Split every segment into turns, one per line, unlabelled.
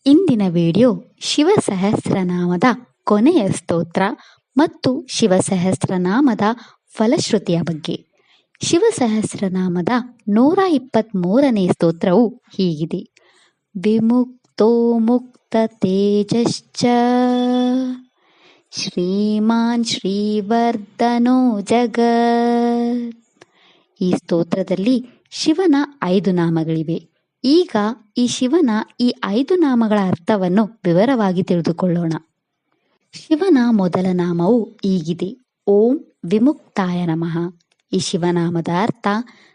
ಇಂದಿನ ವಿಡಿಯೋ ಶಿವಸಹಸ್ರನಾಮದ ಕೊನೆಯ ಸ್ತೋತ್ರ ಮತ್ತು ಶಿವಸಹಸ್ರನಾಮದ ಫಲಶ್ರುತಿಯ ಬಗ್ಗೆ. ಶಿವಸಹಸ್ರನಾಮದ 123ನೇ ಸ್ತೋತ್ರವು ಹೀಗಿದೆ. ವಿಮುಕ್ತೋ ಮುಕ್ತ ತೇಜಶ್ಚ ಶ್ರೀಮಾನ್ ಶ್ರೀವರ್ಧನೋ ಜಗತ್. ಈ ಸ್ತೋತ್ರದಲ್ಲಿ ಶಿವನ 5 ನಾಮಗಳಿವೆ. ಈಗ ಈ ಶಿವನ ಈ 5 ನಾಮಗಳ ಅರ್ಥವನ್ನು ವಿವರವಾಗಿ ತಿಳಿದುಕೊಳ್ಳೋಣ. ಶಿವನ ಮೊದಲ ನಾಮವು ಹೀಗಿದೆ: ಓಂ ವಿಮುಕ್ತಾಯ ನಮಃ. ಈ ಶಿವನಾಮದ ಅರ್ಥ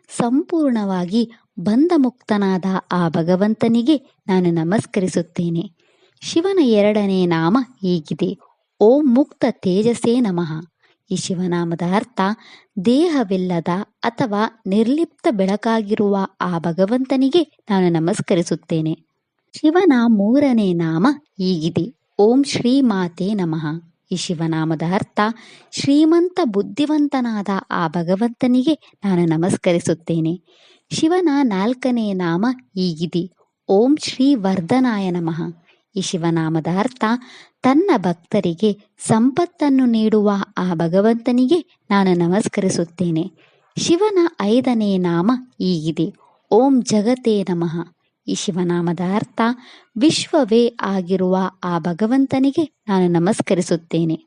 ಸಂಪೂರ್ಣವಾಗಿ ಬಂಧಮುಕ್ತನಾದ ಆ ಭಗವಂತನಿಗೆ ನಾನು ನಮಸ್ಕರಿಸುತ್ತೇನೆ. ಶಿವನ 2ನೇ ನಾಮ ಹೀಗಿದೆ: ಓಂ ಮುಕ್ತ ತೇಜಸೇ ನಮಃ. ಈ ಶಿವನಾಮದ ಅರ್ಥ ದೇಹವಿಲ್ಲದ ಅಥವಾ ನಿರ್ಲಿಪ್ತ ಬೆಳಕಾಗಿರುವ ಆ ಭಗವಂತನಿಗೆ ನಾನು ನಮಸ್ಕರಿಸುತ್ತೇನೆ. ಶಿವನ 3ನೇ ನಾಮ ಹೀಗಿದೆ: ಓಂ ಶ್ರೀ ಮಾತೆ ನಮಃ. ಈ ಶಿವನಾಮದ ಅರ್ಥ ಶ್ರೀಮಂತ ಬುದ್ಧಿವಂತನಾದ ಆ ಭಗವಂತನಿಗೆ ನಾನು ನಮಸ್ಕರಿಸುತ್ತೇನೆ. ಶಿವನ 4ನೇ ನಾಮ ಹೀಗಿದೆ: ಓಂ ಶ್ರೀ ವರ್ಧನಾಯ ನಮಃ. ಈ ಶಿವನಾಮದ ಅರ್ಥ ತನ್ನ ಭಕ್ತರಿಗೆ ಸಂಪತ್ತನ್ನು ನೀಡುವ ಆ ಭಗವಂತನಿಗೆ ನಾನು ನಮಸ್ಕರಿಸುತ್ತೇನೆ. ಶಿವನ 5ನೇ ನಾಮ ಹೀಗಿದೆ: ಓಂ ಜಗತೇ ನಮಃ. ಈ ಶಿವನಾಮದ ಅರ್ಥ ವಿಶ್ವವೇ ಆಗಿರುವ ಆ ಭಗವಂತನಿಗೆ ನಾನು ನಮಸ್ಕರಿಸುತ್ತೇನೆ.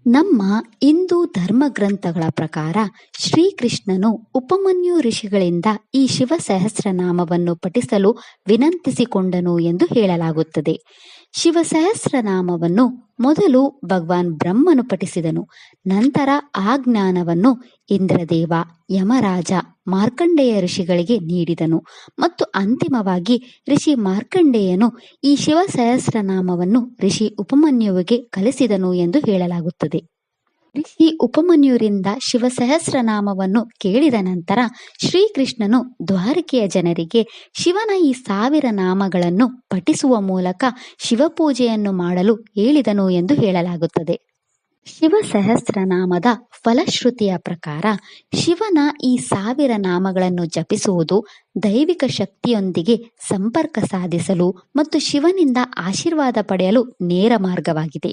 ನಮ್ಮ ಹಿಂದೂ ಧರ್ಮ ಗ್ರಂಥಗಳ ಪ್ರಕಾರ ಶ್ರೀಕೃಷ್ಣನು ಉಪಮನ್ಯು ಋಷಿಗಳಿಂದ ಈ ಶಿವಸಹಸ್ರನಾಮವನ್ನು ಪಠಿಸಲು ವಿನಂತಿಸಿಕೊಂಡನು ಎಂದು ಹೇಳಲಾಗುತ್ತದೆ. ಶಿವಸಹಸ್ರನಾಮವನ್ನು ಮೊದಲು ಭಗವಾನ್ ಬ್ರಹ್ಮನು ಪಠಿಸಿದನು. ನಂತರ ಆ ಜ್ಞಾನವನ್ನು ಇಂದ್ರದೇವ, ಯಮರಾಜ, ಮಾರ್ಕಂಡೇಯ ಋಷಿಗಳಿಗೆ ನೀಡಿದನು ಮತ್ತು ಅಂತಿಮವಾಗಿ ಋಷಿ ಮಾರ್ಕಂಡೇಯನು ಈ ಶಿವಸಹಸ್ರನಾಮವನ್ನು ಋಷಿ ಉಪಮನ್ಯುವಿಗೆ ಕಲಿಸಿದನು ಎಂದು ಹೇಳಲಾಗುತ್ತದೆ. ಋಷಿ ಉಪಮನ್ಯುರಿಂದ ಶಿವಸಹಸ್ರನಾಮವನ್ನು ಕೇಳಿದ ನಂತರ ಶ್ರೀಕೃಷ್ಣನು ದ್ವಾರಕೆಯ ಜನರಿಗೆ ಶಿವನ ಈ 1000 ನಾಮಗಳನ್ನು ಪಠಿಸುವ ಮೂಲಕ ಶಿವಪೂಜೆಯನ್ನು ಮಾಡಲು ಹೇಳಿದನು ಎಂದು ಹೇಳಲಾಗುತ್ತದೆ. ಶಿವಸಹಸ್ರನಾಮದ ಫಲಶ್ರುತಿಯ ಪ್ರಕಾರ ಶಿವನ ಈ 1000 ನಾಮಗಳನ್ನು ಜಪಿಸುವುದು ದೈವಿಕ ಶಕ್ತಿಯೊಂದಿಗೆ ಸಂಪರ್ಕ ಸಾಧಿಸಲು ಮತ್ತು ಶಿವನಿಂದ ಆಶೀರ್ವಾದ ಪಡೆಯಲು ನೇರ ಮಾರ್ಗವಾಗಿದೆ.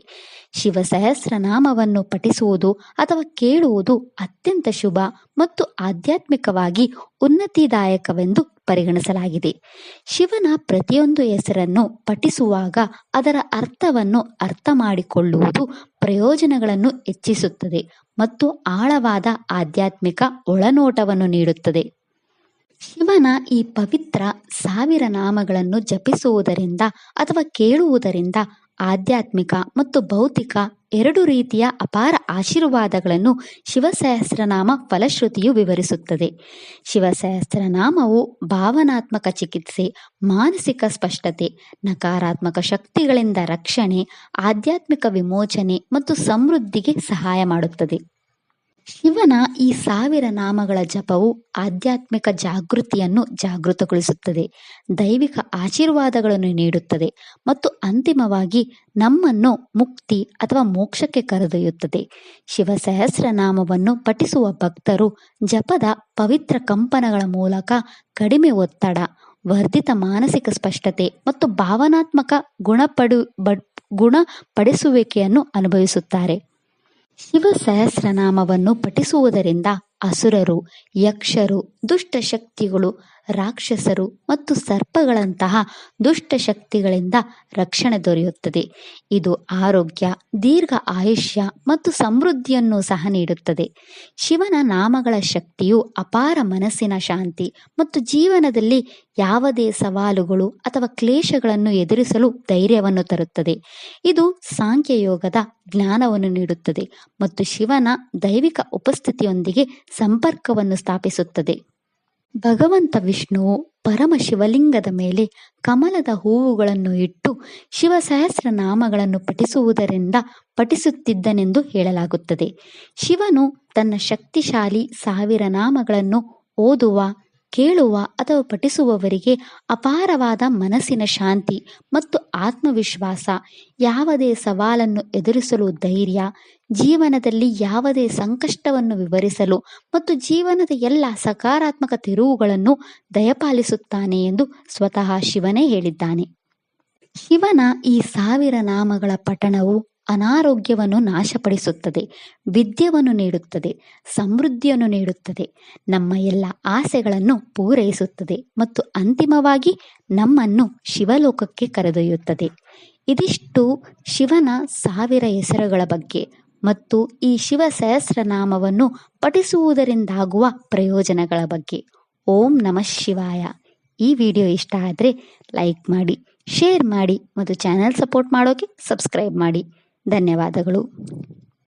ಶಿವಸಹಸ್ರನಾಮವನ್ನು ಪಠಿಸುವುದು ಅಥವಾ ಕೇಳುವುದು ಅತ್ಯಂತ ಶುಭ ಮತ್ತು ಆಧ್ಯಾತ್ಮಿಕವಾಗಿ ಉನ್ನತಿದಾಯಕವೆಂದು ಪರಿಗಣಿಸಲಾಗಿದೆ. ಶಿವನ ಪ್ರತಿಯೊಂದು ಹೆಸರನ್ನು ಪಠಿಸುವಾಗ ಅದರ ಅರ್ಥವನ್ನು ಅರ್ಥ ಮಾಡಿಕೊಳ್ಳುವುದು ಪ್ರಯೋಜನಗಳನ್ನು ಹೆಚ್ಚಿಸುತ್ತದೆ ಮತ್ತು ಆಳವಾದ ಆಧ್ಯಾತ್ಮಿಕ ಒಳನೋಟವನ್ನು ನೀಡುತ್ತದೆ. ಶಿವನ ಈ ಪವಿತ್ರ 1000 ನಾಮಗಳನ್ನು ಜಪಿಸುವುದರಿಂದ ಅಥವಾ ಕೇಳುವುದರಿಂದ ಆಧ್ಯಾತ್ಮಿಕ ಮತ್ತು ಭೌತಿಕ 2 ರೀತಿಯ ಅಪಾರ ಆಶೀರ್ವಾದಗಳನ್ನು ಶಿವಸಹಸ್ರನಾಮ ಫಲಶ್ರುತಿಯು ವಿವರಿಸುತ್ತದೆ. ಶಿವಸಹಸ್ರನಾಮವು ಭಾವನಾತ್ಮಕ ಚಿಕಿತ್ಸೆ, ಮಾನಸಿಕ ಸ್ಪಷ್ಟತೆ, ನಕಾರಾತ್ಮಕ ಶಕ್ತಿಗಳಿಂದ ರಕ್ಷಣೆ, ಆಧ್ಯಾತ್ಮಿಕ ವಿಮೋಚನೆ ಮತ್ತು ಸಮೃದ್ಧಿಗೆ ಸಹಾಯ ಮಾಡುತ್ತದೆ. ಶಿವನ ಈ 1000 ನಾಮಗಳ ಜಪವು ಆಧ್ಯಾತ್ಮಿಕ ಜಾಗೃತಿಯನ್ನು ಜಾಗೃತಗೊಳಿಸುತ್ತದೆ, ದೈವಿಕ ಆಶೀರ್ವಾದಗಳನ್ನು ನೀಡುತ್ತದೆ ಮತ್ತು ಅಂತಿಮವಾಗಿ ನಮ್ಮನ್ನು ಮುಕ್ತಿ ಅಥವಾ ಮೋಕ್ಷಕ್ಕೆ ಕರೆದೊಯ್ಯುತ್ತದೆ. ಶಿವಸಹಸ್ರನಾಮವನ್ನು ಪಠಿಸುವ ಭಕ್ತರು ಜಪದ ಪವಿತ್ರ ಕಂಪನಗಳ ಮೂಲಕ ಕಡಿಮೆ ಒತ್ತಡ, ವರ್ಧಿತ ಮಾನಸಿಕ ಸ್ಪಷ್ಟತೆ ಮತ್ತು ಭಾವನಾತ್ಮಕ ಗುಣಪಡಿಸುವಿಕೆಯನ್ನು ಅನುಭವಿಸುತ್ತಾರೆ. ಶಿವಸಹಸ್ರನಾಮವನ್ನು ಪಠಿಸುವುದರಿಂದ ಅಸುರರು, ಯಕ್ಷರು, ದುಷ್ಟಶಕ್ತಿಗಳು, ರಾಕ್ಷಸರು ಮತ್ತು ಸರ್ಪಗಳಂತಹ ದುಷ್ಟಶಕ್ತಿಗಳಿಂದ ರಕ್ಷಣೆ ದೊರೆಯುತ್ತದೆ. ಇದು ಆರೋಗ್ಯ, ದೀರ್ಘ ಆಯುಷ್ಯ ಮತ್ತು ಸಮೃದ್ಧಿಯನ್ನು ಸಹ ನೀಡುತ್ತದೆ. ಶಿವನ ನಾಮಗಳ ಶಕ್ತಿಯು ಅಪಾರ ಮನಸ್ಸಿನ ಶಾಂತಿ ಮತ್ತು ಜೀವನದಲ್ಲಿ ಯಾವುದೇ ಸವಾಲುಗಳು ಅಥವಾ ಕ್ಲೇಶಗಳನ್ನು ಎದುರಿಸಲು ಧೈರ್ಯವನ್ನು ತರುತ್ತದೆ. ಇದು ಸಾಂಖ್ಯಯೋಗದ ಜ್ಞಾನವನ್ನು ನೀಡುತ್ತದೆ ಮತ್ತು ಶಿವನ ದೈವಿಕ ಉಪಸ್ಥಿತಿಯೊಂದಿಗೆ ಸಂಪರ್ಕವನ್ನು ಸ್ಥಾಪಿಸುತ್ತದೆ. ಭಗವಂತ ವಿಷ್ಣುವು ಪರಮ ಶಿವಲಿಂಗದ ಮೇಲೆ ಕಮಲದ ಹೂವುಗಳನ್ನು ಇಟ್ಟು ಶಿವಸಹಸ್ರನಾಮಗಳನ್ನು ಪಠಿಸುತ್ತಿದ್ದನೆಂದು ಹೇಳಲಾಗುತ್ತದೆ. ಶಿವನು ತನ್ನ ಶಕ್ತಿಶಾಲಿ 1000 ನಾಮಗಳನ್ನು ಓದುವ, ಕೇಳುವ ಅಥವಾ ಪಠಿಸುವವರಿಗೆ ಅಪಾರವಾದ ಮನಸ್ಸಿನ ಶಾಂತಿ ಮತ್ತು ಆತ್ಮವಿಶ್ವಾಸ, ಯಾವುದೇ ಸವಾಲನ್ನು ಎದುರಿಸಲು ಧೈರ್ಯ, ಜೀವನದಲ್ಲಿ ಯಾವುದೇ ಸಂಕಷ್ಟವನ್ನು ವಿವರಿಸಲು ಮತ್ತು ಜೀವನದ ಎಲ್ಲ ಸಕಾರಾತ್ಮಕ ತಿರುವುಗಳನ್ನು ದಯಪಾಲಿಸುತ್ತಾನೆ ಎಂದು ಸ್ವತಃ ಶಿವನೇ ಹೇಳಿದ್ದಾನೆ. ಶಿವನ ಈ 1000 ನಾಮಗಳ ಪಠಣವು ಅನಾರೋಗ್ಯವನ್ನು ನಾಶಪಡಿಸುತ್ತದೆ, ವಿದ್ಯೆಯನ್ನು ನೀಡುತ್ತದೆ, ಸಮೃದ್ಧಿಯನ್ನು ನೀಡುತ್ತದೆ, ನಮ್ಮ ಎಲ್ಲ ಆಸೆಗಳನ್ನು ಪೂರೈಸುತ್ತದೆ ಮತ್ತು ಅಂತಿಮವಾಗಿ ನಮ್ಮನ್ನು ಶಿವಲೋಕಕ್ಕೆ ಕರೆದೊಯ್ಯುತ್ತದೆ. ಇದಿಷ್ಟು ಶಿವನ 1000 ಹೆಸರುಗಳ ಬಗ್ಗೆ ಮತ್ತು ಈ ಶಿವ ಸಹಸ್ರನಾಮವನ್ನು ಪಠಿಸುವುದರಿಂದಾಗುವ ಪ್ರಯೋಜನಗಳ ಬಗ್ಗೆ. ಓಂ ನಮಃ ಶಿವಾಯ. ಈ ವಿಡಿಯೋ ಇಷ್ಟ ಆದರೆ ಲೈಕ್ ಮಾಡಿ, ಶೇರ್ ಮಾಡಿ ಮತ್ತು ಚಾನೆಲ್ ಸಪೋರ್ಟ್ ಮಾಡೋಕೆ ಸಬ್ಸ್ಕ್ರೈಬ್ ಮಾಡಿ. ಧನ್ಯವಾದಗಳು.